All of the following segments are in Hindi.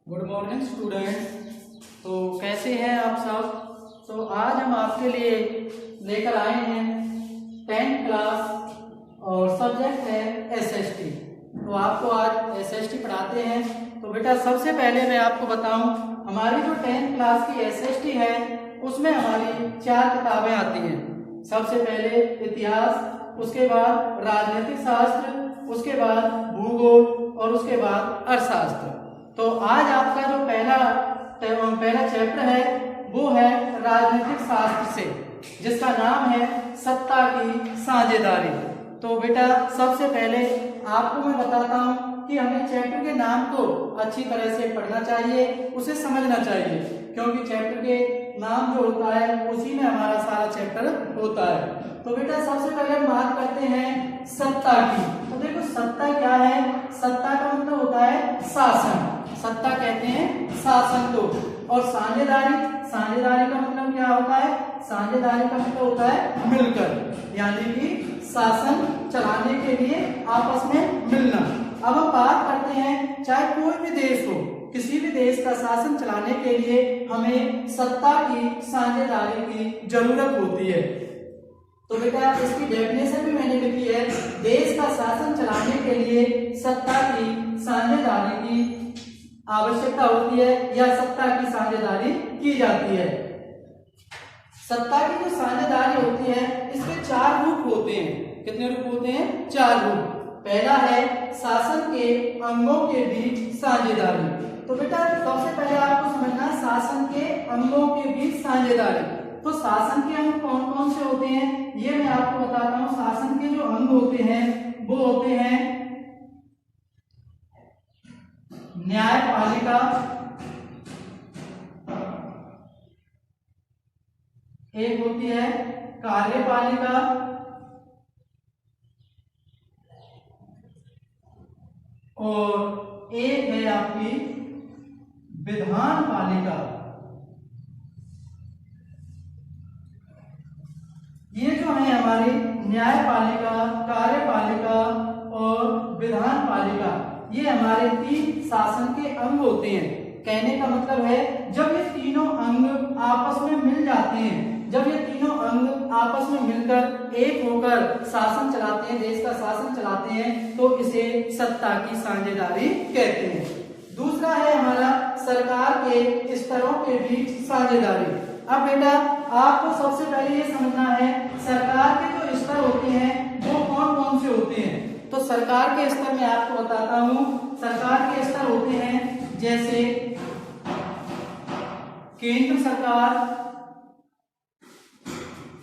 Good morning students. तो कैसे हैं आप सब। तो आज हम आपके लिए लेकर आए हैं 10th क्लास और सब्जेक्ट है एसएसटी। तो आपको आज एसएसटी पढ़ाते हैं। तो बेटा सबसे पहले मैं आपको बताऊं, हमारी जो 10th क्लास की एसएसटी है उसमें हमारी 4 किताबें आती हैं। सबसे पहले इतिहास, उसके बाद राजनीतिक शास्त्र, उसके बाद भूगोल और उसके बाद अर्थशास्त्र। तो आज आपका जो पहला चैप्टर है वो है राजनीतिक शास्त्र से, जिसका नाम है सत्ता की साझेदारी। तो बेटा सबसे पहले आपको मैं बताता हूँ कि हमें चैप्टर के नाम को अच्छी तरह से पढ़ना चाहिए, उसे समझना चाहिए, क्योंकि चैप्टर के नाम जो होता है उसी में हमारा सारा चैप्टर होता है। तो बेटा सबसे पहले हम बात करते हैं सत्ता की। तो देखो सत्ता क्या है। सत्ता का मतलब होता है शासन। सत्ता कहते हैं शासन को। और साझेदारी, साझेदारी का मतलब क्या होता है। साझेदारी का मतलब होता है मिलकर, यानी कि शासन चलाने के लिए आपस में मिलना। अब हम बात करते हैं, चाहे कोई भी देश हो, किसी भी देश का शासन चलाने के लिए हमें सत्ता की साझेदारी की जरूरत होती है। तो बेटा इसकी डेफिनेशन भी मैंने लिखी है, देश का शासन चलाने के लिए सत्ता की साझेदारी की आवश्यकता होती है या सत्ता की साझेदारी की जाती है। सत्ता की जो साझेदारी होती है इसके 4 रूप होते हैं। कितने रूप होते हैं? 4 रूप। पहला है शासन के अंगों के बीच साझेदारी। तो बेटा सबसे पहले आपको समझना है शासन के अंगों के बीच साझेदारी। तो शासन के अंग कौन कौन से होते हैं ये मैं आपको बताता हूँ। शासन के जो अंग होते हैं वो होते हैं न्यायपालिका, एक होती है कार्यपालिका, और एक है आपकी विधान पालिका। ये जो है हमारी न्यायपालिका, कार्यपालिका और विधान पालिका, ये हमारे 3 शासन के अंग होते हैं। कहने का मतलब है जब ये तीनों अंग आपस में मिल जाते हैं, जब ये तीनों अंग आपस में मिलकर एक होकर शासन चलाते हैं, देश का शासन चलाते हैं, तो इसे सत्ता की साझेदारी कहते हैं। दूसरा है हमारा सरकार के स्तरों के बीच साझेदारी। अब बेटा आपको सबसे पहले ये समझना है सरकार के जो स्तर होते हैं वो कौन कौन से होते हैं। तो सरकार के स्तर में आपको बताता हूं। सरकार के स्तर होते हैं जैसे केंद्र सरकार,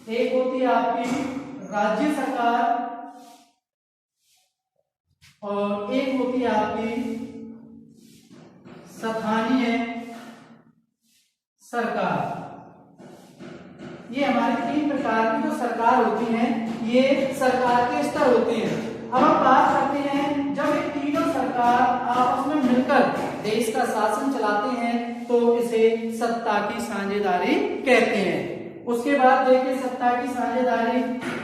एक होती है आपकी राज्य सरकार, और एक होती है आपकी स्थानीय सरकार। ये हमारी 3 प्रकार की जो सरकार होती हैं ये सरकार के स्तर होते हैं। अब हम बात करते हैं जब ये तीनों सरकार आपस में मिलकर देश का शासन चलाते हैं तो इसे सत्ता की साझेदारी कहते हैं। उसके बाद देखिए सत्ता की साझेदारी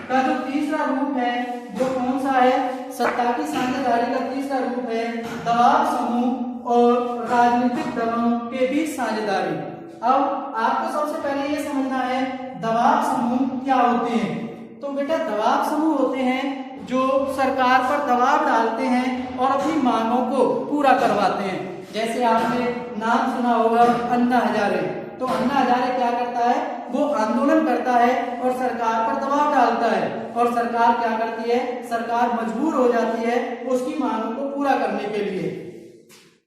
का जो तीसरा रूप है वो कौन सा है। सत्ता की साझेदारी का तीसरा रूप है दबाव समूह और राजनीतिक दलों के बीच साझेदारी। अब आपको सबसे पहले ये समझना है दबाव समूह क्या होते हैं। तो बेटा दबाव समूह होते हैं जो सरकार पर दबाव डालते हैं और अपनी मांगों को पूरा करवाते हैं। जैसे आपने नाम सुना होगा अन्ना हजारे। तो अन्ना हजारे क्या करता है, वो आंदोलन करता है और सरकार पर दबाव डालता है, और सरकार क्या करती है, सरकार मजबूर हो जाती है उसकी मांगों को पूरा करने के लिए।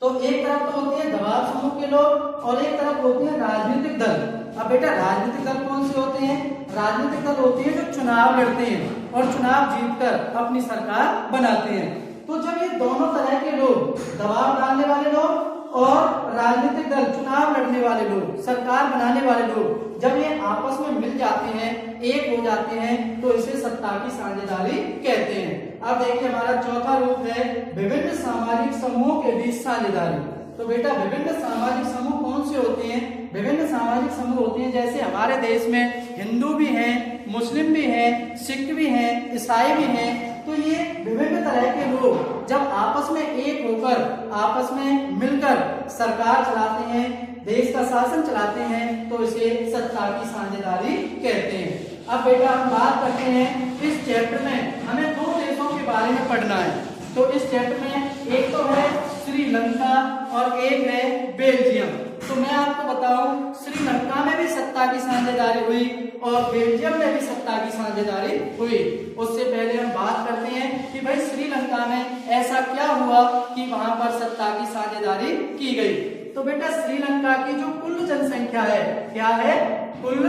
तो एक तरफ तो होते हैं दबाव समूह के लोग और एक तरफ होते हैं राजनीतिक दल। अब बेटा राजनीतिक दल कौन से होते हैं। राजनीतिक दल होते हैं जो चुनाव लड़ते हैं और चुनाव जीतकर अपनी सरकार बनाते हैं। तो जब ये दोनों तरह के लोग, दबाव डालने वाले लोग और राजनीतिक दल, चुनाव लड़ने वाले लोग, सरकार बनाने वाले लोग, जब ये आपस में मिल जाते हैं, एक हो जाते हैं, तो इसे सत्ता की साझेदारी कहते हैं। अब देखिए हमारा चौथा रूप है विभिन्न सामाजिक समूहों के बीच साझेदारी। तो बेटा विभिन्न सामाजिक समूह कौन से होते हैं। विभिन्न सामाजिक समूह होते हैं जैसे हमारे देश में हिंदू भी हैं, मुस्लिम भी हैं, सिख भी हैं, ईसाई भी हैं। तो ये विभिन्न तरह के लोग जब आपस में एक होकर, आपस में मिलकर सरकार चलाते हैं, देश का शासन चलाते हैं, तो इसे सत्ता की साझेदारी कहते हैं। अब बेटा हम बात करते हैं इस चैप्टर में हमें दो देशों के बारे में पढ़ना है। तो इस चैप्टर में एक तो है श्रीलंका और एक है बेल्जियम। तो मैं आपको बताऊं, श्रीलंका में भी सत्ता की साझेदारी हुई और बेल्जियम में भी सत्ता की साझेदारी हुई। उससे पहले हम बात करते हैं कि भाई श्रीलंका में ऐसा क्या हुआ कि वहां पर सत्ता की साझेदारी की गई। तो बेटा श्रीलंका की जो कुल जनसंख्या है, क्या है? कुल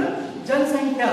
जनसंख्या,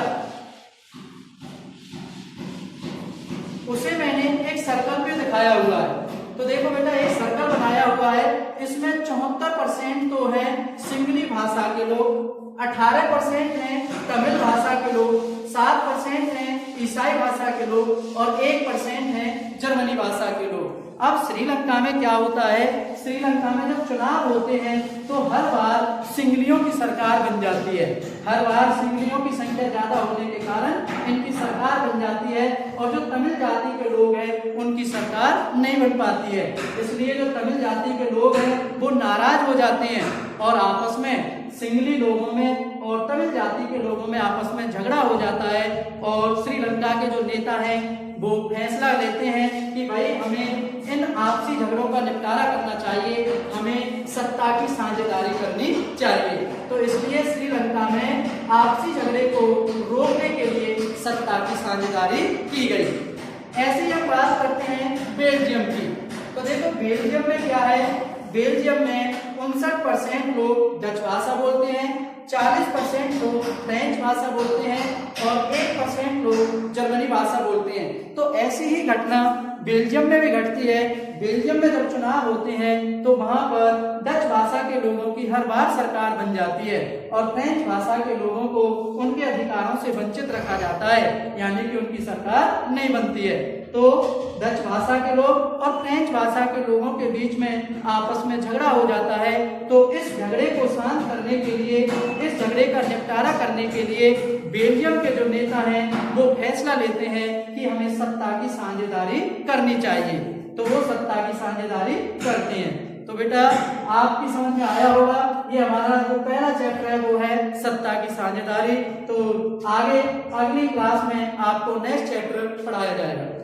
उसे मैंने एक सर्कल पे दिखाया हुआ है। तो देखो बेटा एक सर्कल बनाया हुआ है, इसमें 74% तो है सिंगली भाषा के लोग, 18% हैं तमिल भाषा के लोग, 7% हैं ईसाई भाषा के लोग और 1% हैं जर्मनी भाषा के लोग। अब श्रीलंका में क्या होता है, श्रीलंका में जब चुनाव होते हैं तो हर बार सिंगलियों की सरकार बन जाती है। हर बार सिंगलियों की संख्या ज्यादा होने के कारण इनकी सरकार बन जाती है और जो तमिल जाति के लोग हैं उनकी सरकार नहीं बन पाती है। इसलिए जो तमिल जाति के लोग हैं वो नाराज हो जाते हैं और आपस में सिंगली लोगों में और तमिल जाति के लोगों में आपस में झगड़ा हो जाता है और श्रीलंका के जो नेता हैं वो फैसला लेते हैं कि भाई हमें इन आपसी झगड़ों का निपटारा करना चाहिए, हमें सत्ता की साझेदारी करनी चाहिए। तो इसलिए श्रीलंका में आपसी झगड़े को रोकने के लिए सत्ता की साझेदारी की गई। ऐसे ही हम बात करते हैं बेल्जियम की। तो देखो बेल्जियम में क्या है, बेल्जियम में 59% लोग डच भाषा बोलते हैं, 40% लोग फ्रेंच भाषा बोलते हैं और 1% लोग जर्मनी भाषा बोलते हैं। तो ऐसी ही घटना बेल्जियम में भी घटती है। बेल्जियम में जब चुनाव होते हैं तो वहां पर डच भाषा के लोगों की हर बार सरकार बन जाती है और फ्रेंच भाषा के लोगों को उनके अधिकारों से वंचित रखा जाता है, यानी कि उनकी सरकार नहीं बनती है। तो डच भाषा के लोग और फ्रेंच भाषा के लोगों के बीच में आपस में झगड़ा हो जाता है। तो इस झगड़े को शांत करने के लिए, इस झगड़े का निपटारा करने के लिए बेल्जियम के जो नेता हैं वो फैसला लेते हैं कि हमें सत्ता की साझेदारी करनी चाहिए। तो वो सत्ता की साझेदारी करते हैं। तो बेटा आपकी समझ में आया होगा, ये हमारा जो पहला चैप्टर है वो है सत्ता की साझेदारी। तो आगे अगली क्लास में आपको नेक्स्ट चैप्टर पढ़ाया जाएगा।